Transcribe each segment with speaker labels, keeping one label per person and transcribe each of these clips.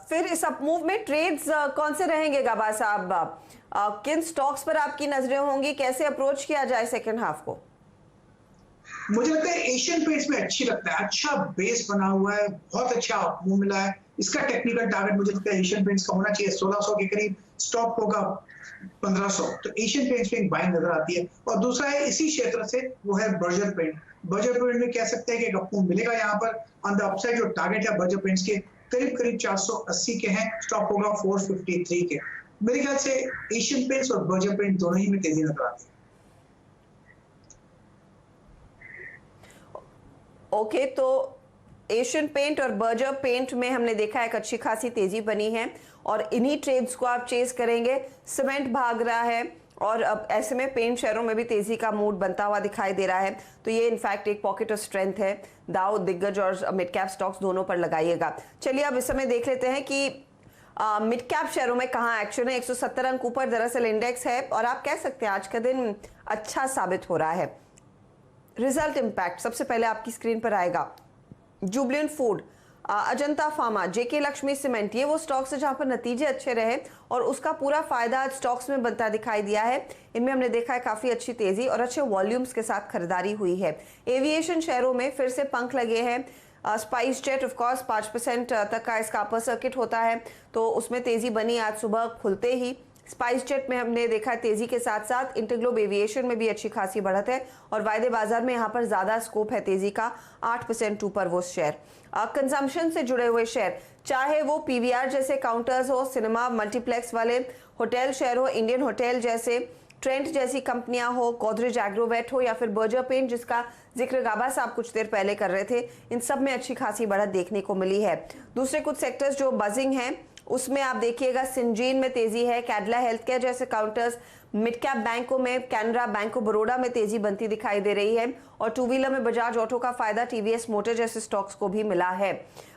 Speaker 1: फिर इस अपमूव में ट्रेड्स कौन से रहेंगे गाबा साहब? किन स्टॉक्स पर आपकी नजरें होंगी? कैसे अप्रोच किया जाए सेकेंड हाफ को?
Speaker 2: मुझे लगता है एशियन पेंट्स में अच्छी लगता है, अच्छा बेस बना हुआ है, बहुत अच्छा मुंह मिला है। इसका टेक्निकल टारगेट मुझे लगता है एशियन पेंट्स का होना चाहिए 1600 के करीब, स्टॉप होगा 1500। तो एशियन पेंट्स में एक बाइंग नजर आती है। और दूसरा है इसी क्षेत्र से, वो है बर्जर पेंट। बर्जर पेंट में कह सकते हैं कि एक अपमूव मिलेगा यहाँ पर। ऑन द अपसाइड जो टारगेट है बर्जर पेंट्स के करीब करीब 480 के हैं, स्टॉप होगा 453 के। मेरे ख्याल से एशियन पेंट्स और बर्जर पेंट दोनों ही में तेजी नजर आती है।
Speaker 1: ओके, तो एशियन पेंट और बर्जर पेंट में हमने देखा एक अच्छी खासी तेजी बनी है और इन्हीं ट्रेड्स को आप चेस करेंगे। सीमेंट भाग रहा है और अब ऐसे में पेंट शेयरों में भी तेजी का मूड बनता हुआ दिखाई दे रहा है। तो ये इनफैक्ट एक पॉकेट ऑफ स्ट्रेंथ है। दाव, दिग्गज और मिड कैप स्टॉक्स दोनों पर लगाइएगा। चलिए अब इस समय देख लेते हैं कि मिड कैप शेयरों में कहाँ एक्शन है। 170 अंक ऊपर दरअसल इंडेक्स है और आप कह सकते हैं आज का दिन अच्छा साबित हो रहा है। रिजल्ट इंपैक्ट सबसे पहले आपकी स्क्रीन पर आएगा। जुबलेंट फूड, अजंता फार्मा, जेके लक्ष्मी सीमेंट, ये वो स्टॉक्स है जहां पर नतीजे अच्छे रहे और उसका पूरा फायदा आज स्टॉक्स में बनता दिखाई दिया है। इनमें हमने देखा है काफी अच्छी तेजी और अच्छे वॉल्यूम्स के साथ खरीदारी हुई है। एविएशन शेयरों में फिर से पंख लगे हैं। स्पाइस जेट ऑफ कोर्स 5% तक का इसका अपर सर्किट होता है, तो उसमें तेजी बनी आज सुबह खुलते ही। स्पाइस जेट में हमने देखा है तेजी के साथ साथ इंटरग्लोब एविएशन में भी अच्छी खासी बढ़त है और वायदे बाजार में यहाँ पर ज्यादा स्कोप है तेजी का, 8% ऊपर वो शेयर। कंजम्पशन से जुड़े हुए शेयर, चाहे वो पीवीआर जैसे काउंटर्स हो, सिनेमा मल्टीप्लेक्स वाले होटल शेयर हो, इंडियन होटल जैसे, ट्रेंट जैसी कंपनियां हो, गोदरेज एग्रोवेट हो या फिर बर्जर पेंट जिसका जिक्र गाबा साहब कुछ देर पहले कर रहे थे, इन सब में अच्छी खासी बढ़त देखने को मिली है। दूसरे कुछ सेक्टर्स जो बजिंग हैं उसमें आप देखिएगा सिंजीन में तेजी है, कैडला हेल्थ केयर जैसे काउंटर्स, मिड कैप बैंकों में कैनरा बैंक ऑफ बड़ौदा में तेजी बनती दिखाई दे रही है और टू व्हीलर में बजाज ऑटो का फायदा टीवीएस मोटर जैसे स्टॉक्स को भी मिला है।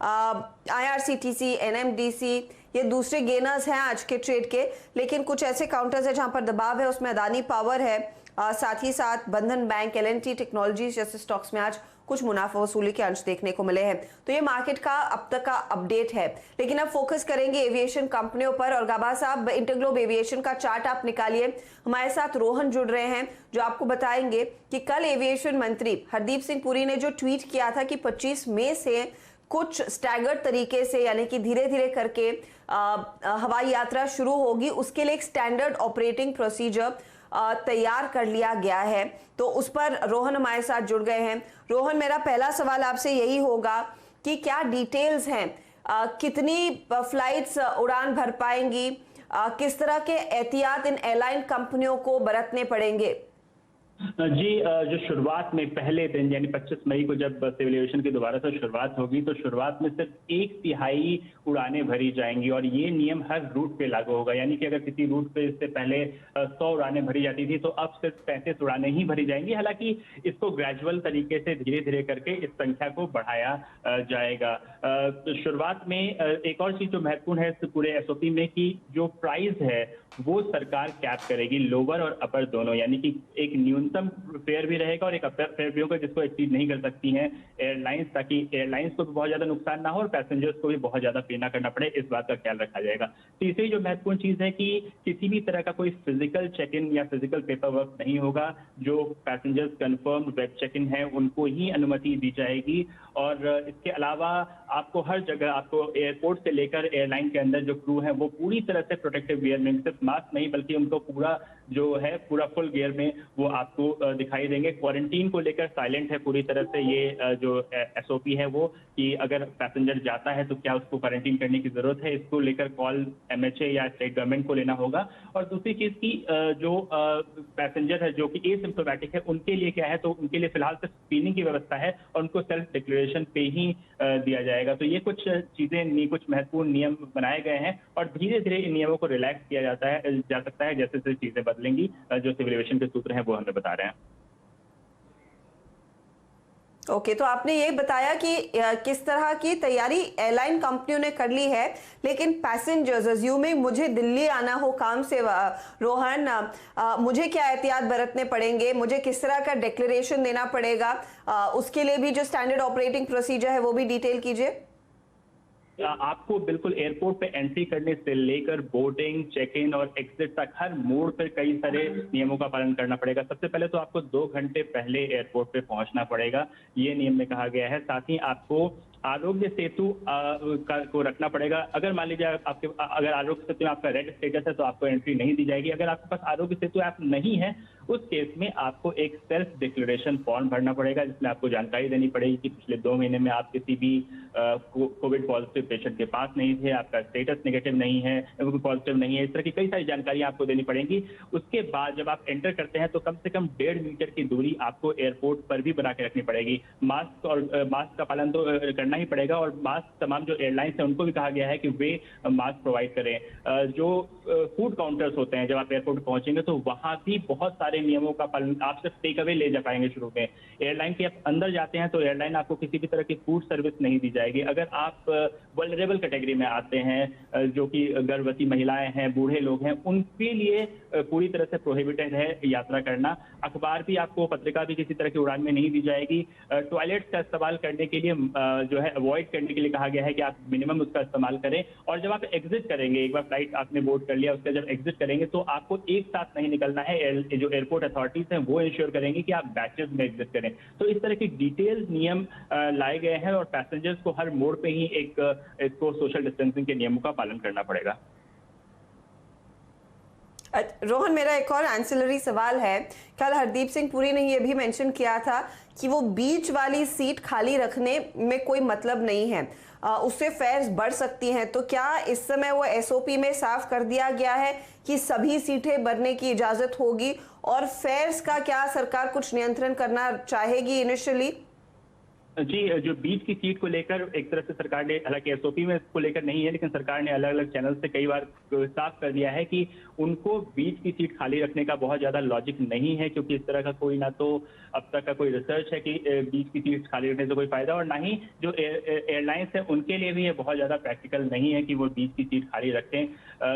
Speaker 1: आईआरसीटीसी, एनएमडीसी ये दूसरे गेनर्स हैं आज के ट्रेड के, लेकिन कुछ ऐसे काउंटर्स है जहां पर दबाव है, उसमें अदानी पावर है, साथ ही साथ बंधन बैंक, एलएनटी टेक्नोलॉजी जैसे स्टॉक्स में आज कुछ मुनाफा वसूली के अंश देखने को मिले हैं। तो ये मार्केट का अब तक का अपडेट है, लेकिन अब फोकस करेंगे एविएशन कंपनियों पर। और गाबा साहब इंटरग्लोब एविएशन का चार्ट आप निकालिए। हमारे साथ रोहन जुड़ रहे हैं जो आपको बताएंगे कि कल एविएशन मंत्री हरदीप सिंह पुरी ने जो ट्वीट किया था कि 25 मई से कुछ स्टैगर्ड तरीके से यानी कि धीरे धीरे करके हवाई यात्रा शुरू होगी, उसके लिए एक स्टैंडर्ड ऑपरेटिंग प्रोसीजर तैयार कर लिया गया है। तो उस पर रोहन हमारे साथ जुड़ गए हैं। रोहन, मेरा पहला सवाल आपसे यही होगा कि क्या डिटेल्स हैं, कितनी फ्लाइट्स उड़ान भर पाएंगी, किस तरह के एहतियात इन एयरलाइन कंपनियों को बरतने पड़ेंगे?
Speaker 3: जी, जो शुरुआत में पहले दिन यानी 25 मई को जब सिविल एविएशन की दोबारा से शुरुआत होगी तो शुरुआत में सिर्फ 1/3 उड़ानें भरी जाएंगी और ये नियम हर रूट पे लागू होगा। यानी कि अगर किसी रूट पे इससे पहले 100 उड़ानें भरी जाती थी तो अब सिर्फ 35 उड़ानें ही भरी जाएंगी। हालांकि इसको ग्रेजुअल तरीके से धीरे धीरे करके इस संख्या को बढ़ाया जाएगा। शुरुआत में एक और चीज जो महत्वपूर्ण है इस पूरे एसओपी में कि जो प्राइस है वो सरकार कैप करेगी, लोअर और अपर दोनों, यानी कि एक न्यूनतम फेयर भी रहेगा और एक अपर फेयर भी होगा जिसको एक्सीड नहीं कर सकती हैं एयरलाइंस, ताकि एयरलाइंस को भी बहुत ज्यादा नुकसान ना हो और पैसेंजर्स को भी बहुत ज्यादा पे ना करना पड़े, इस बात का ख्याल रखा जाएगा। तीसरी जो महत्वपूर्ण चीज है कि किसी भी तरह का कोई फिजिकल चेक इन या फिजिकल पेपर वर्क नहीं होगा। जो passengers confirm web check in है उनको ही अनुमति दी जाएगी और इसके अलावा आपको हर जगह, आपको एयरपोर्ट से लेकर एयरलाइन के अंदर जो क्रू है वो पूरी तरह से प्रोटेक्टिव गियर में, सिर्फ मास्क नहीं बल्कि उनको पूरा जो है पूरा फुल गियर में वो आपको दिखाई देंगे। क्वारंटीन को लेकर साइलेंट है पूरी तरह से ये जो एसओपी है वो, कि अगर पैसेंजर जाता है तो क्या उसको क्वारंटीन करने की जरूरत है, इसको लेकर कॉल एमएचए या स्टेट गवर्नमेंट को लेना होगा। और दूसरी चीज की जो पैसेंजर है जो कि एसिम्प्टोमेटिक है उनके लिए क्या है, तो उनके लिए फिलहाल सिर्फ स्क्रीनिंग की व्यवस्था है और उनको सेल्फ डिक्लेरेशन पे ही दिया जाएगा। तो ये कुछ चीजें, कुछ महत्वपूर्ण नियम बनाए गए हैं और धीरे धीरे इन नियमों को रिलैक्स किया जा सकता है जैसे जैसे चीजें बदलेंगी। जो सिविल एविएशन के सूत्र हैं वो हमें बता रहे हैं।
Speaker 1: ओके, तो आपने ये बताया कि किस तरह की तैयारी एयरलाइन कंपनियों ने कर ली है, लेकिन पैसेंजर्स अज्यूमिंग मुझे दिल्ली आना हो काम से, रोहन मुझे क्या एहतियात बरतने पड़ेंगे, मुझे किस तरह का डिक्लेरेशन देना पड़ेगा, उसके लिए भी जो स्टैंडर्ड ऑपरेटिंग प्रोसीजर है वो भी डिटेल कीजिए।
Speaker 3: आपको बिल्कुल एयरपोर्ट पे एंट्री करने से लेकर बोर्डिंग, चेक इन और एग्जिट तक हर मोड़ पर कई सारे नियमों का पालन करना पड़ेगा। सबसे पहले तो आपको 2 घंटे पहले एयरपोर्ट पे पहुंचना पड़ेगा, ये नियम में कहा गया है। साथ ही आपको आरोग्य सेतु को रखना पड़ेगा। अगर मान लीजिए अगर आरोग्य सेतु में आपका रेड स्टेटस है तो आपको एंट्री नहीं दी जाएगी। अगर आपके पास आरोग्य सेतु ऐप नहीं है, उस केस में आपको एक सेल्फ डिक्लेरेशन फॉर्म भरना पड़ेगा, जिसमें आपको जानकारी देनी पड़ेगी कि पिछले 2 महीने में आप किसी भी कोविड पॉजिटिव पेशेंट के पास नहीं थे, आपका स्टेटस नेगेटिव नहीं है, पॉजिटिव नहीं है। इस तरह की कई सारी जानकारी आपको देनी पड़ेगी। उसके बाद जब आप एंटर करते हैं तो कम से कम 1.5 मीटर की दूरी आपको एयरपोर्ट पर भी बना के रखनी पड़ेगी। मास्क का पालन तो करना ही पड़ेगा, और मास्क तमाम जो एयरलाइंस है उनको भी कहा गया है कि वे मास्क प्रोवाइड करें। जो फूड काउंटर्स होते हैं, जब आप एयरपोर्ट पर पहुंचेंगे तो वहां भी बहुत सारे नियमों का पालन, आप सिर्फ टेक अवे ले जा पाएंगे शुरू में। एयरलाइन के आप अंदर जाते हैं तो एयरलाइन आपको किसी भी तरह की फूड सर्विस नहीं दी जाएगी। अगर आप वल्नरेबल कैटेगरी में आते हैं, जो कि गर्भवती महिलाएं हैं, बूढ़े लोग हैं, उनके लिए पूरी तरह से प्रोहिबिटेड है यात्रा करना। अखबार भी आपको, पत्रिका भी किसी तरह की उड़ान में नहीं दी जाएगी। टॉयलेट का इस्तेमाल करने के लिए जो है अवॉइड करने के लिए कहा गया है कि आप मिनिमम उसका इस्तेमाल करें। और जब आप एग्जिट करेंगे, एक बार फ्लाइट आपने बोर्ड कर लिया, उसका जब एग्जिट करेंगे तो आपको एक साथ नहीं निकलना है। जो एयरपोर्ट अथॉरिटीज हैं वो इंश्योर करेंगे कि आप बैचेस में एग्जिट करें। तो इस तरह के डिटेल्ड नियम लाए गए हैं, और पैसेंजर्स को हर मोड़ पे ही इसको सोशल डिस्टेंसिंग के नियमों का पालन करना पड़ेगा।
Speaker 1: रोहन, मेरा एक और एंसिलरी सवाल है। कल हरदीप सिंह पुरी ने ये भी मेंशन किया था कि वो बीच वाली सीट खाली रखने में कोई मतलब नहीं है, उससे फेयर्स बढ़ सकती हैं। तो क्या इस समय वो एसओपी में साफ कर दिया गया है कि सभी सीटें भरने की इजाजत होगी, और फेयर्स का क्या सरकार कुछ नियंत्रण करना चाहेगी इनिशियली?
Speaker 3: जी, जो बीच की सीट को लेकर एक तरह से सरकार ने, हालांकि एसओपी में इसको लेकर नहीं है, लेकिन सरकार ने अलग अलग चैनल से कई बार साफ कर दिया है कि उनको बीच की सीट खाली रखने का बहुत ज्यादा लॉजिक नहीं है, क्योंकि इस तरह का कोई, ना तो अब तक का कोई रिसर्च है कि बीच की सीट खाली रखने से कोई फायदा, और ना ही जो एयरलाइंस है उनके लिए भी ये बहुत ज्यादा प्रैक्टिकल नहीं है कि वो बीच की सीट खाली रखें।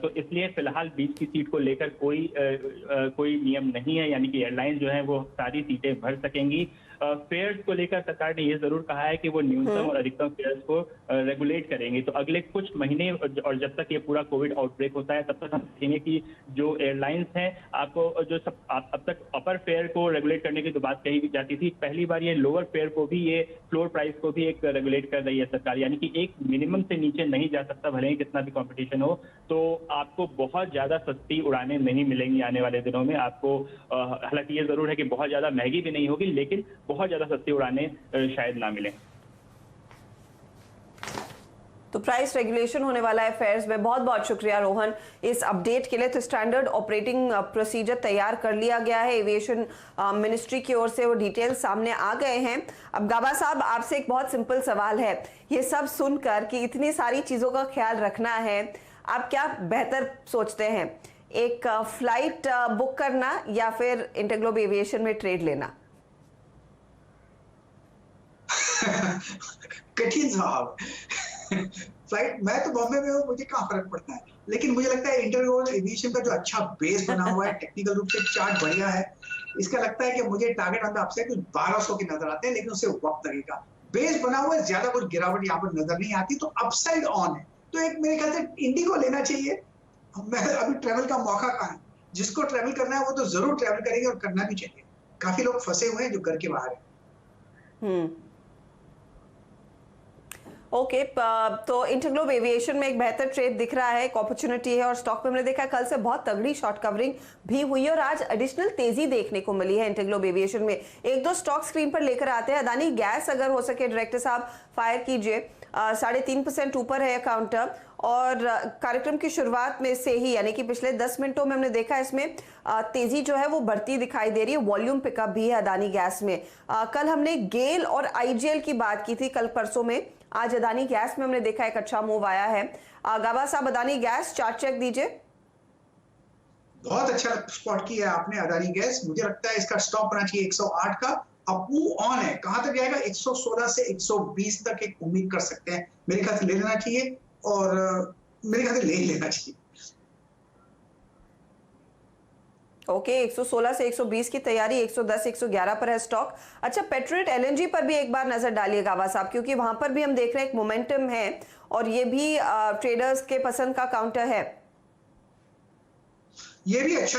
Speaker 3: तो इसलिए फिलहाल बीच की सीट को लेकर कोई नियम नहीं है, यानी कि एयरलाइन जो है वो सारी सीटें भर सकेंगी। फेयर्स को लेकर सरकार ने ये जरूर कहा है कि वो न्यूनतम और अधिकतम फेयर्स को रेगुलेट करेंगे। तो अगले कुछ महीने, और जब तक ये पूरा कोविड आउटब्रेक होता है, तब तक हम देखेंगे कि जो एयरलाइंस हैं, आपको जो सब अब तक अपर फेयर को रेगुलेट करने की तो बात कही जाती थी, पहली बार ये लोअर फेयर को भी, ये फ्लोर प्राइस को भी एक रेगुलेट कर रही है सरकार, यानी कि एक मिनिमम से नीचे नहीं जा सकता, भले ही कितना भी कॉम्पिटिशन हो। तो आपको बहुत ज्यादा सस्ती उड़ानें नहीं मिलेंगी आने वाले दिनों में आपको। हालांकि ये जरूर है कि बहुत ज्यादा महंगी भी नहीं होगी, लेकिन बहुत ज्यादा सस्ती उड़ानें शायद ना मिले।
Speaker 1: तो प्राइस रेगुलेशन होने वाला है फेयर्स में। बहुत बहुत शुक्रिया रोहन इस अपडेट के लिए। तो स्टैंडर्ड ऑपरेटिंग प्रोसीजर तैयार कर लिया गया है एविएशन मिनिस्ट्री की ओर से, वो डिटेल्स सामने आ गए हैं। अब गाबा साहब, आपसे एक बहुत सिंपल सवाल है, ये सब सुनकर कि इतनी सारी चीजों का ख्याल रखना है, आप क्या बेहतर सोचते हैं, एक फ्लाइट बुक करना या फिर इंटरग्लोब एविएशन में ट्रेड लेना?
Speaker 2: कठिन जवाब। फ्लाइट, मैं तो बॉम्बे में हूँ, मुझे कहाँ फर्क पड़ता है, लेकिन मुझे लगता है इंटरग्लोबल एविएशन का जो अच्छा बेस बना हुआ है, टेक्निकल रूप से चार्ट बढ़िया है, इसका लगता है कि मुझे टारगेट ऑन द अपसाइड कुछ 1200 के नजर आते हैं, लेकिन उससे वक्त लगेगा। बेस बना हुआ है, ज्यादा कुछ गिरावट यहाँ पर नजर नहीं आती, तो अपसाइड ऑन है। तो एक मेरे ख्याल से इंडिगो लेना चाहिए। मैं अभी ट्रेवल का मौका कहाँ है, जिसको ट्रेवल करना है वो तो जरूर ट्रेवल करेंगे, और करना भी चाहिए। काफी लोग फंसे हुए हैं जो घर के बाहर है।
Speaker 1: ओके, तो इंटरग्लोब एविएशन में एक बेहतर ट्रेड दिख रहा है, एक अपॉर्चुनिटी है, और स्टॉक पे हमने देखा कल से बहुत तगड़ी शॉर्ट कवरिंग भी हुई है, और आज एडिशनल तेजी देखने को मिली है इंटरग्लोब एविएशन में। एक दो स्टॉक स्क्रीन पर लेकर आते हैं। अदानी गैस, अगर हो सके डायरेक्टर साहब फायर कीजिए। 3.5% ऊपर है काउंटर, और कार्यक्रम की शुरुआत में से ही, यानी कि पिछले 10 मिनटों में हमने देखा इसमें तेजी जो है वो बढ़ती दिखाई दे रही है। वॉल्यूम पिकअप भी है अदानी गैस में। कल हमने गेल और आईजीएल की बात की थी, कल परसों में। आज अदानी गैस में हमने देखा एक अच्छा मूव आया है। गाबा साहब, अदानी गैस चार्ट चेक दीजिए।
Speaker 2: बहुत अच्छा स्पॉट किया आपने अदानी गैस। मुझे लगता है इसका स्टॉप होना चाहिए 108 का। अब मूव ऑन है, कहां तक जाएगा? 116 से 120 तक एक उम्मीद कर सकते हैं। मेरे ख्याल से ले लेना चाहिए, और मेरे ख्याल से ले लेना चाहिए।
Speaker 1: ओके 116 से 120 की तैयारी, 110 111 पर है स्टॉक। अच्छा, पेट्रोनेट एलएनजी पर भी एक बार नजर डालिएगा आवाज साहब, क्योंकि वहां पर भी हम देख रहे हैं एक मोमेंटम है और ये भी ट्रेडर्स के पसंद का काउंटर है।
Speaker 2: ये भी अच्छा